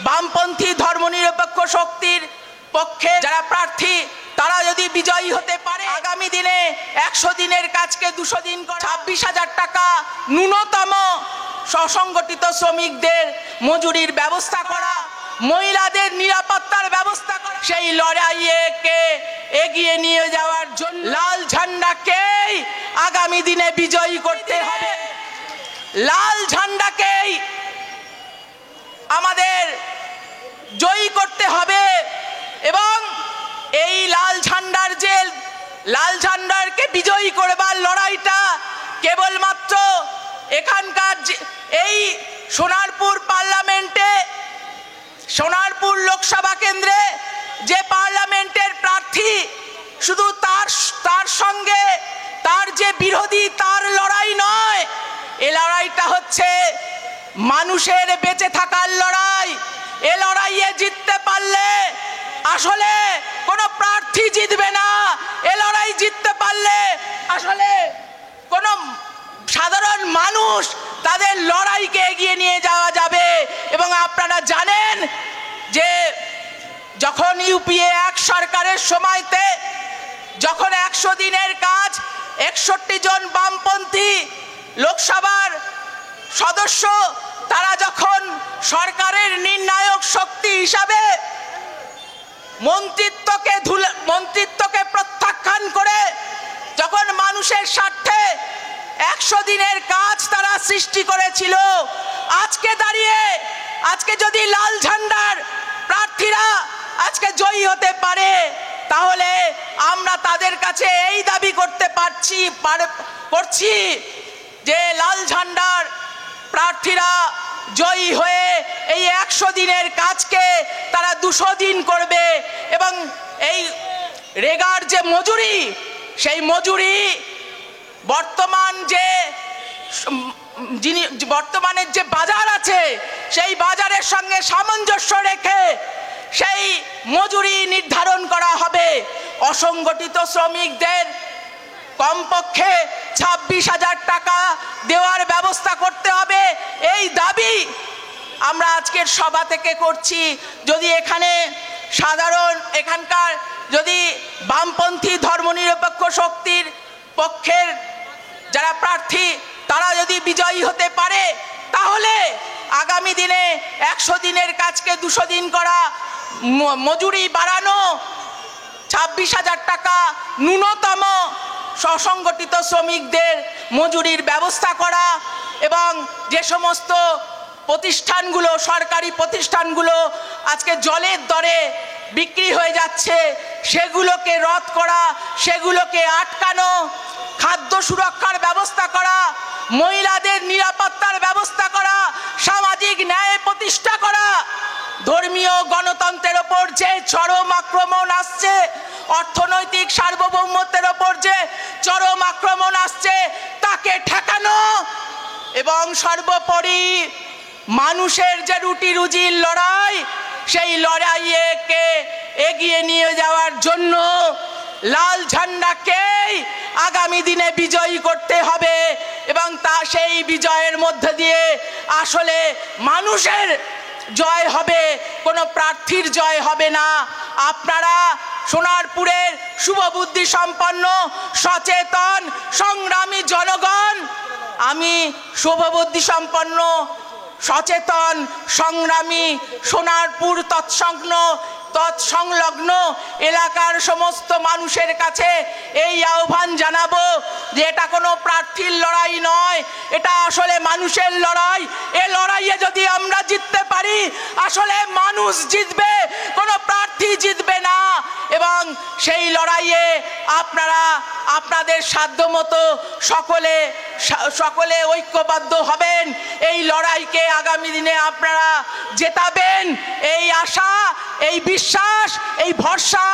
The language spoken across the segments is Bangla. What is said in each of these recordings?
বামপন্থী ধর্মনিরপেক্ষ শক্তির পক্ষে যারা প্রার্থী তারা যদি বিজয়ী হতে পারে, আগামী দিনে 100 দিনের কাজকে 200 দিন করা, 26,000 টাকা ন্যূনতম অসংগঠিত শ্রমিকদের মজুরির ব্যবস্থা করা, মহিলাদের নিরাপত্তার ব্যবস্থা করা, সেই লড়াইকে এগিয়ে নিয়ে যাওয়ার জন্য লাল ঝান্ডাকেই আগামী দিনে বিজয়ী করতে হবে। লাল ঝান্ডাকেই আমাদের জয়ী করতে হবে এবং এই লাল ঝান্ডারকে বিজয়ী করবার লড়াইটা কেবলমাত্র এখানকার এই সোনারপুর পার্লামেন্টে, সোনারপুর লোকসভা কেন্দ্রে যে পার্লামেন্টের প্রার্থী শুধু তার সঙ্গে তার যে বিরোধী তার লড়াই নয়, এ লড়াইটা হচ্ছে মানুষের বেঁচে থাকার লড়াই। এ লড়াইয়ে জিততে পারলে আসলে কোনো প্রার্থী জিতবে না, এ লড়াই জিততে পারলে আসলে কোনো সাধারণ মানুষ তাদের লড়াইকে এগিয়ে নিয়ে যাওয়া যাবে। এবং আপনারা জানেন যে যখন ইউপিএ 1 সরকারের সময়তে যখন 100 দিনের কাজ 61 জন বামপন্থী লোকসভার সদস্য তারা যখন সরকারের নির্ণায়ক শক্তি হিসাবে মন্ত্রিত্বকে প্রত্যাখ্যান করে যখন মানুষের স্বার্থে 100 দিনের কাজ তারা সৃষ্টি করেছিল, আজকে দাঁড়িয়ে আজকে যদি লাল ঝান্ডার প্রার্থীরা আজকে জয়ী হতে পারে তাহলে আমরা তাদের কাছে এই দাবি করছি যে লাল ঝান্ডার প্রার্থীরা জয়ী হয়ে এই 100 দিনের কাজকে তারা 200 দিন করবে এবং এই রেগার যে মজুরি, সেই মজুরি বর্তমানের যে বাজার আছে সেই বাজারের সঙ্গে সামঞ্জস্য রেখে সেই মজুরি নির্ধারণ করা হবে। অসংগঠিত শ্রমিকদের কমপক্ষে 26,000 টাকা দেওয়ার ব্যবস্থা করতে হবে, এই দাবি আমরা আজকের সভা থেকে করছি। যদি এখানকার যদি বামপন্থী ধর্মনিরপেক্ষ শক্তির পক্ষের যারা প্রার্থী তারা যদি বিজয়ী হতে পারে তাহলে আগামী দিনে 100 দিনের কাজকে 200 দিন করা, মজুরি বাড়ানো, 26,000 টাকা ন্যূনতম অসংগঠিত শ্রমিকদের মজুরির ব্যবস্থা করা এবং যে সমস্ত প্রতিষ্ঠানগুলো সরকারি প্রতিষ্ঠানগুলো আজকে জলের দরে বিক্রি হয়ে যাচ্ছে সেগুলোকে রদ করা, সেগুলোকে আটকানো, খাদ্য সুরক্ষার ব্যবস্থা করা, মহিলাদের নিরাপত্তার ব্যবস্থা করা, সামাজিক ন্যায় প্রতিষ্ঠা করা, ধর্মীয় গণতন্ত্রের ওপর যে চরম আক্রমণ আসছে, অর্থনৈতিক সার্বভৌমত্বের ওপর যে চরম আক্রমণ আসছে তাকে ঠেকানো এবং সর্বোপরি মানুষের যে রুটি রুজির লড়াই সেই লড়াইকে এগিয়ে নিয়ে যাওয়ার জন্য লাল ঝান্ডাকেই আগামী দিনে বিজয়ী করতে হবে এবং সেই বিজয়ের মধ্যে দিয়ে আসলে মানুষের জয় হবে, কোনো প্রার্থীর জয় হবে না। আপনারা সোনারপুরের শুভবুদ্ধি সম্পন্ন সচেতন সংগ্রামী জনগণ, আমি শুভবুদ্ধি সম্পন্ন সচেতন সংগ্রামী সোনারপুর তৎসংলগ্ন এলাকার সমস্ত মানুষের কাছে এই আহ্বান জানাবো যে এটা কোনো প্রার্থীর লড়াই নয়, এটা আসলে মানুষের লড়াই। এই লড়াইয়ে যদি আমরা জিততে পারি আসলে মানুষ জিতবে, কোনো প্রার্থী জিতবে না এবং সেই লড়াইয়ে আপনারা আপনাদের সাধ্যমতো সকলে ঐক্যবদ্ধ হবেন, এই লড়াইকে আগামী দিনে আপনারা জেতাবেন, এই আশা, এই বিশ্বাস, এই ভরসা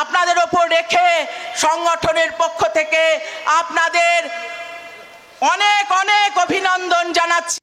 আপনাদের ওপর রেখে সংগঠনের পক্ষ থেকে আপনাদের অনেক অভিনন্দন জানাচ্ছি।